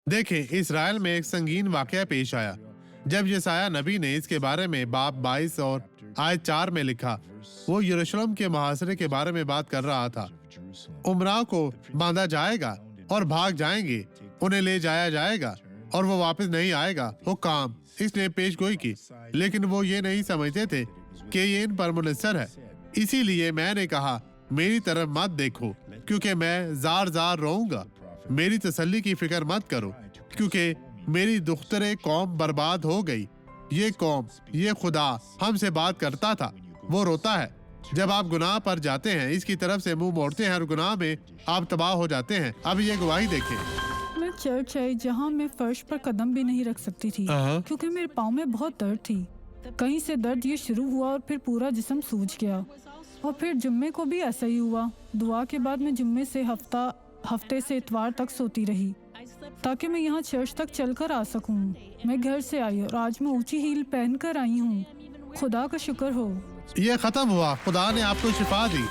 دیکھیں، اسرائیل میں ایک سنگین واقعہ پیش آیا جب یسایہ نبی نے اس کے بارے میں باب 22 اور آیت 4 میں لکھا۔ وہ یروشلم کے محاصرے کے بارے میں بات کر رہا تھا۔ عمرا کو باندھا جائے گا اور بھاگ جائیں گے، انہیں لے جایا جائے گا اور وہ واپس نہیں آئے گا۔ حکام اس نے پیش گوئی کی، لیکن وہ یہ نہیں سمجھتے تھے کہ یہ ان پر منحصر ہے۔ اسی لیے میں نے کہا، میری طرف مت دیکھو کیونکہ میں زار زار روؤں گا۔ میری تسلی کی فکر مت کرو کیونکہ میری دختر قوم برباد ہو گئی۔ یہ قوم، یہ خدا ہم سے بات کرتا تھا، وہ روتا ہے جب آپ گناہ پر جاتے ہیں، اس کی طرف سے منہ موڑتے ہیں اور گناہ میں آپ تباہ ہو جاتے ہیں۔ اب یہ گواہی دیکھیں۔ میں چرچ آئی جہاں میں فرش پر قدم بھی نہیں رکھ سکتی تھی کیونکہ میرے پاؤں میں بہت درد تھی۔ کہیں سے درد یہ شروع ہوا اور پھر پورا جسم سوج گیا، اور پھر جمعے کو بھی ایسا ہی ہوا۔ دعا کے بعد میں جمعے سے ہفتے سے اتوار تک سوتی رہی تاکہ میں یہاں چرچ تک چل کر آ سکوں۔ میں گھر سے آئی اور آج میں اونچی ہیل پہن کر آئی ہوں۔ خدا کا شکر ہو۔ یہ ختم ہوا، خدا نے آپ کو شفا دی۔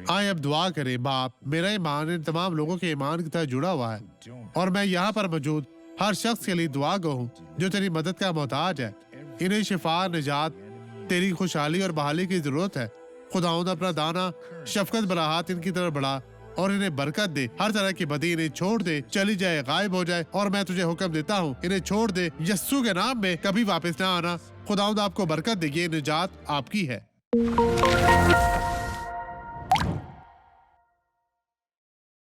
آئیں اب دعا کریں۔ باپ، میرا ایمان ان تمام لوگوں کے ایمان کی طرح جڑا ہوا ہے، اور میں یہاں پر موجود ہر شخص کے لیے دعا گو ہوں جو تیری مدد کا محتاج ہے۔ انہیں شفا، نجات، تیری خوشحالی اور بحالی کی ضرورت ہے۔ خداوند اپنا دانا شفقت بھرا ہاتھ ان کی طرف بڑھا اور انہیں برکت دے۔ ہر طرح کی بدی انہیں چھوڑ دے، چلی جائے، غائب ہو جائے، اور میں تجھے حکم دیتا ہوں انہیں چھوڑ دے۔ یسوع کے نام میں کبھی واپس نہ آنا۔ خداوند آپ کو برکت دے، یہ نجات آپ کی ہے۔